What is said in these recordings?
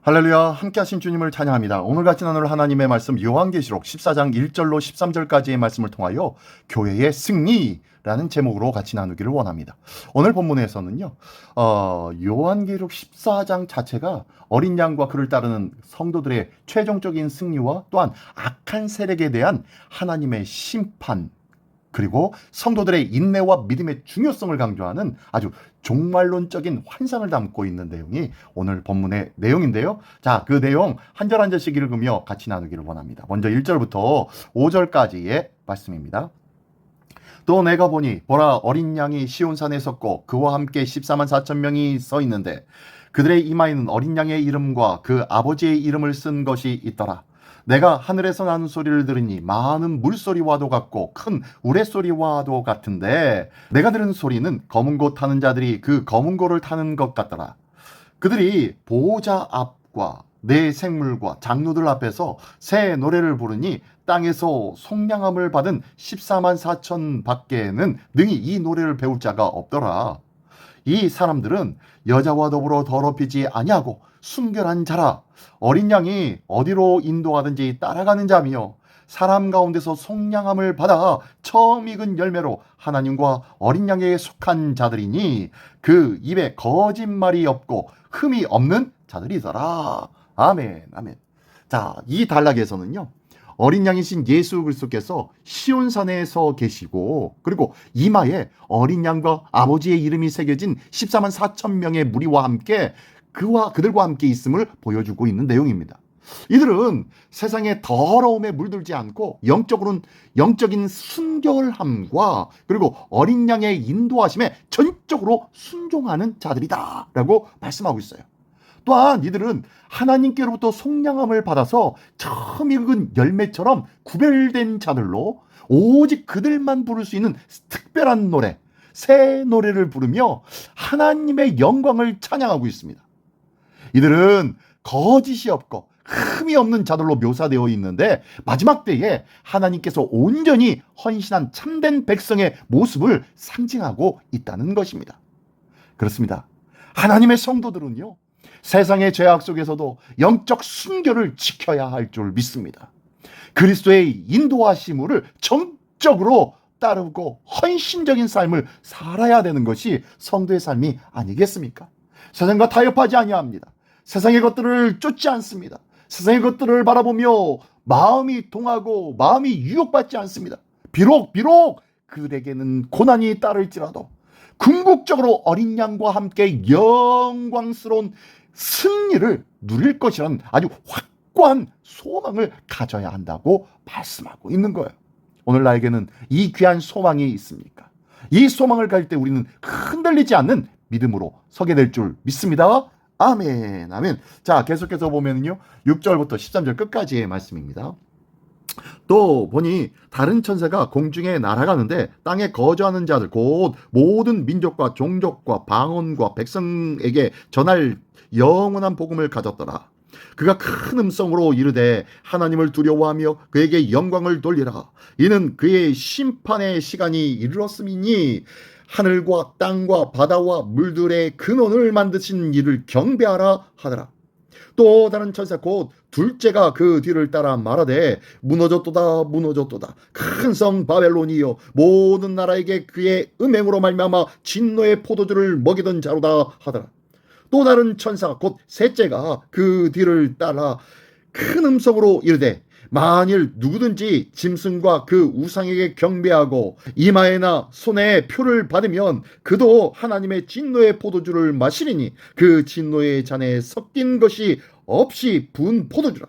할렐루야, 함께 하신 주님을 찬양합니다. 오늘 같이 나눌 하나님의 말씀 요한계시록 14장 1절로 13절까지의 말씀을 통하여 교회의 승리라는 제목으로 같이 나누기를 원합니다. 오늘 본문에서는요, 요한계시록 14장 자체가 어린 양과 그를 따르는 성도들의 최종적인 승리와 또한 악한 세력에 대한 하나님의 심판, 그리고 성도들의 인내와 믿음의 중요성을 강조하는 아주 종말론적인 환상을 담고 있는 내용이 오늘 본문의 내용인데요. 자, 그 내용 한 절 한 절씩 읽으며 같이 나누기를 원합니다. 먼저 1절부터 5절까지의 말씀입니다. 또 내가 보니 보라, 어린 양이 시온산에 섰고 그와 함께 14만 4천 명이 서 있는데 그들의 이마에는 어린 양의 이름과 그 아버지의 이름을 쓴 것이 있더라. 내가 하늘에서 나는 소리를 들으니 많은 물소리와도 같고 큰 우레소리와도 같은데 내가 들은 소리는 검은 고 타는 자들이 그 검은 고를 타는 것 같더라. 그들이 보호자 앞과 네 생물과 장로들 앞에서 새 노래를 부르니 땅에서 속량함을 받은 14만 4천 밖에는 능히 이 노래를 배울 자가 없더라. 이 사람들은 여자와 더불어 더럽히지 아니하고 순결한 자라. 어린 양이 어디로 인도하든지 따라가는 자며 사람 가운데서 속량함을 받아 처음 익은 열매로 하나님과 어린 양에 속한 자들이니 그 입에 거짓말이 없고 흠이 없는 자들이더라. 아멘, 아멘. 자, 이 단락에서는요, 어린 양이신 예수 그리스도께서 시온산에 서 계시고 그리고 이마에 어린 양과 아버지의 이름이 새겨진 14만 4천 명의 무리와 함께 그들과 함께 있음을 보여주고 있는 내용입니다. 이들은 세상의 더러움에 물들지 않고 영적인 순결함과 그리고 어린 양의 인도하심에 전적으로 순종하는 자들이다 라고 말씀하고 있어요. 또한 이들은 하나님께로부터 속량함을 받아서 처음 익은 열매처럼 구별된 자들로 오직 그들만 부를 수 있는 특별한 노래, 새 노래를 부르며 하나님의 영광을 찬양하고 있습니다. 이들은 거짓이 없고 흠이 없는 자들로 묘사되어 있는데 마지막 때에 하나님께서 온전히 헌신한 참된 백성의 모습을 상징하고 있다는 것입니다. 그렇습니다. 하나님의 성도들은요, 세상의 죄악 속에서도 영적 순결을 지켜야 할 줄 믿습니다. 그리스도의 인도하심을 정적으로 따르고 헌신적인 삶을 살아야 되는 것이 성도의 삶이 아니겠습니까? 세상과 타협하지 아니합니다. 세상의 것들을 쫓지 않습니다. 세상의 것들을 바라보며 마음이 동하고 마음이 유혹받지 않습니다. 비록 그들에게는 고난이 따를지라도 궁극적으로 어린 양과 함께 영광스러운 승리를 누릴 것이라는 아주 확고한 소망을 가져야 한다고 말씀하고 있는 거예요. 오늘 나에게는 이 귀한 소망이 있습니까? 이 소망을 가질 때 우리는 흔들리지 않는 믿음으로 서게 될 줄 믿습니다. 아멘, 아멘. 자, 계속해서 보면요, 6절부터 13절 끝까지의 말씀입니다. 또 보니 다른 천사가 공중에 날아가는데 땅에 거주하는 자들 곧 모든 민족과 종족과 방언과 백성에게 전할 영원한 복음을 가졌더라. 그가 큰 음성으로 이르되 하나님을 두려워하며 그에게 영광을 돌리라. 이는 그의 심판의 시간이 이르렀음이니 하늘과 땅과 바다와 물들의 근원을 만드신 이를 경배하라 하더라. 또 다른 천사 곧 둘째가 그 뒤를 따라 말하되 무너졌도다 무너졌도다 큰 성 바벨론이여 모든 나라에게 그의 음행으로 말미암아 진노의 포도주를 먹이던 자로다 하더라. 또 다른 천사 곧 셋째가 그 뒤를 따라 큰 음성으로 이르되 만일 누구든지 짐승과 그 우상에게 경배하고 이마에나 손에 표를 받으면 그도 하나님의 진노의 포도주를 마시리니 그 진노의 잔에 섞인 것이 없이 부은 포도주라.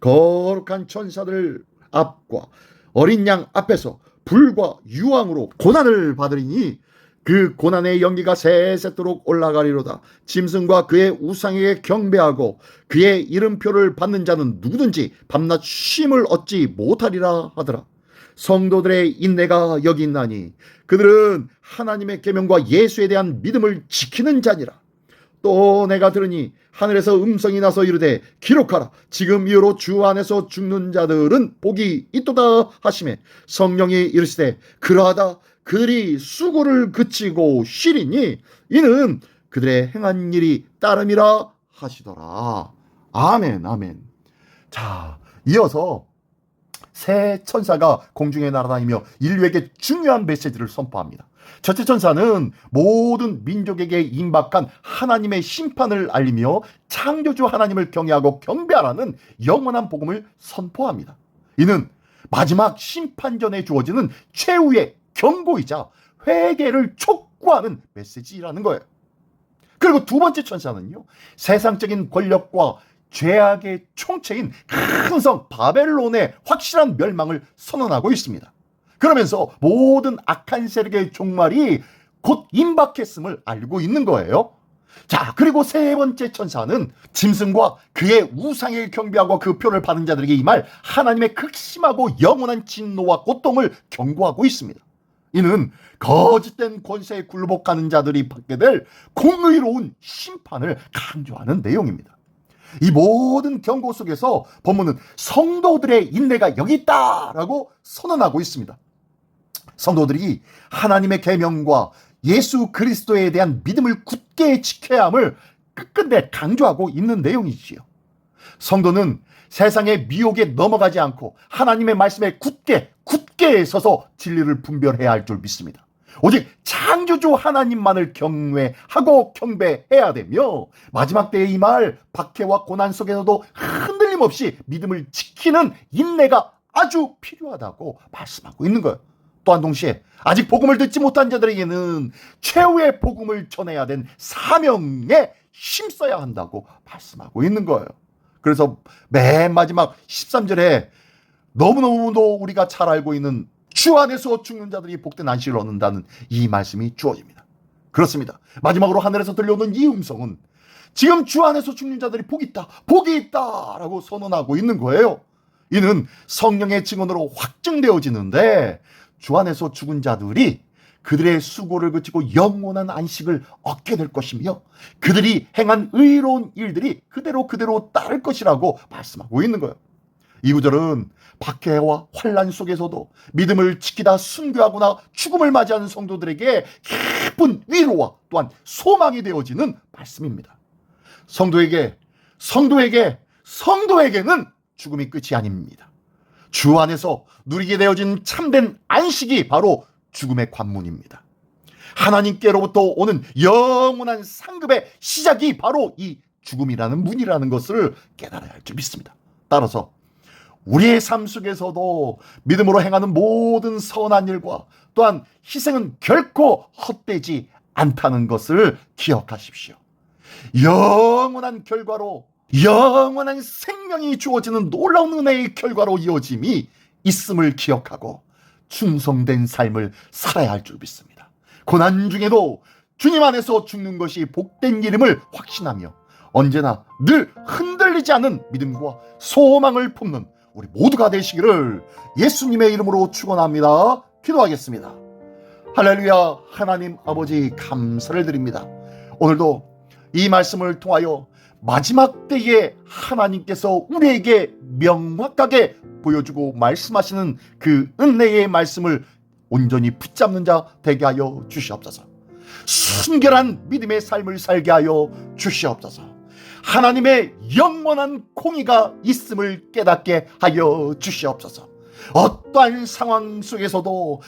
거룩한 천사들 앞과 어린 양 앞에서 불과 유황으로 고난을 받으리니 그 고난의 연기가 새새도록 올라가리로다. 짐승과 그의 우상에게 경배하고 그의 이름표를 받는 자는 누구든지 밤낮 쉼을 얻지 못하리라 하더라. 성도들의 인내가 여기 있나니 그들은 하나님의 계명과 예수에 대한 믿음을 지키는 자니라. 또 내가 들으니 하늘에서 음성이 나서 이르되 기록하라. 지금 이후로 주 안에서 죽는 자들은 복이 있도다 하시매 성령이 이르시되 그러하다. 그들이 수고를 그치고 쉬리니 이는 그들의 행한 일이 따름이라 하시더라. 아멘, 아멘. 자, 이어서 새 천사가 공중에 날아다니며 인류에게 중요한 메시지를 선포합니다. 첫째 천사는 모든 민족에게 임박한 하나님의 심판을 알리며 창조주 하나님을 경외하고 경배하라는 영원한 복음을 선포합니다. 이는 마지막 심판 전에 주어지는 최후의 경고이자 회개를 촉구하는 메시지라는 거예요. 그리고 두 번째 천사는요, 세상적인 권력과 죄악의 총체인 큰 성 바벨론의 확실한 멸망을 선언하고 있습니다. 그러면서 모든 악한 세력의 종말이 곧 임박했음을 알고 있는 거예요. 자, 그리고 세 번째 천사는 짐승과 그의 우상을 경배하고 그 표를 받은 자들에게 임할 하나님의 극심하고 영원한 진노와 고통을 경고하고 있습니다. 이는 거짓된 권세에 굴복하는 자들이 받게 될 공의로운 심판을 강조하는 내용입니다. 이 모든 경고 속에서 본문은 성도들의 인내가 여기 있다라고 선언하고 있습니다. 성도들이 하나님의 계명과 예수 그리스도에 대한 믿음을 굳게 지켜야 함을 끝끝내 강조하고 있는 내용이지요. 성도는 세상의 미혹에 넘어가지 않고 하나님의 말씀에 굳게 서서 진리를 분별해야 할 줄 믿습니다. 오직 창조주 하나님만을 경외하고 경배해야 되며 마지막 때에 임할 박해와 고난 속에서도 흔들림 없이 믿음을 지키는 인내가 아주 필요하다고 말씀하고 있는 거예요. 또한 동시에 아직 복음을 듣지 못한 자들에게는 최후의 복음을 전해야 된 사명에 힘써야 한다고 말씀하고 있는 거예요. 그래서 맨 마지막 13절에 너무너무도 우리가 잘 알고 있는 주 안에서 죽는 자들이 복된 안식을 얻는다는 이 말씀이 주어집니다. 그렇습니다. 마지막으로 하늘에서 들려오는 이 음성은 지금 주 안에서 죽는 자들이 복이 있다 라고 선언하고 있는 거예요. 이는 성령의 증언으로 확증되어지는데 주 안에서 죽은 자들이 그들의 수고를 그치고 영원한 안식을 얻게 될 것이며 그들이 행한 의로운 일들이 그대로 따를 것이라고 말씀하고 있는 거예요. 이 구절은 박해와 환난 속에서도 믿음을 지키다 순교하거나 죽음을 맞이하는 성도들에게 깊은 위로와 또한 소망이 되어지는 말씀입니다. 성도에게는 죽음이 끝이 아닙니다. 주 안에서 누리게 되어진 참된 안식이 바로 죽음의 관문입니다. 하나님께로부터 오는 영원한 상급의 시작이 바로 이 죽음이라는 문이라는 것을 깨달아야 할 줄 믿습니다. 따라서 우리의 삶 속에서도 믿음으로 행하는 모든 선한 일과 또한 희생은 결코 헛되지 않다는 것을 기억하십시오. 영원한 결과로 영원한 생명이 주어지는 놀라운 은혜의 결과로 이어짐이 있음을 기억하고 충성된 삶을 살아야 할 줄 믿습니다. 고난 중에도 주님 안에서 죽는 것이 복된 일임을 확신하며 언제나 늘 흔들리지 않는 믿음과 소망을 품는 우리 모두가 되시기를 예수님의 이름으로 축원합니다. 기도하겠습니다. 할렐루야. 하나님 아버지 감사를 드립니다. 오늘도 이 말씀을 통하여 마지막 때에 하나님께서 우리에게 명확하게 보여주고 말씀하시는 그 은혜의 말씀을 온전히 붙잡는 자 되게 하여 주시옵소서. 순결한 믿음의 삶을 살게 하여 주시옵소서. 하나님의 영원한 공의가 있음을 깨닫게 하여 주시옵소서. 어떠한 상황 속에서도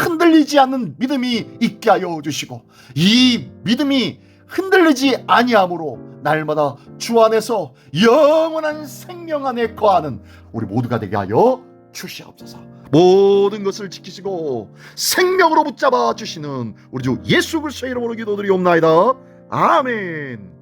흔들리지 않는 믿음이 있게 하여 주시고 이 믿음이 흔들리지 아니함으로 날마다 주 안에서 영원한 생명 안에 거하는 우리 모두가 되게 하여 주시옵소서. 모든 것을 지키시고 생명으로 붙잡아 주시는 우리 주 예수 그리스도의 이름으로 기도드리옵나이다. 아멘.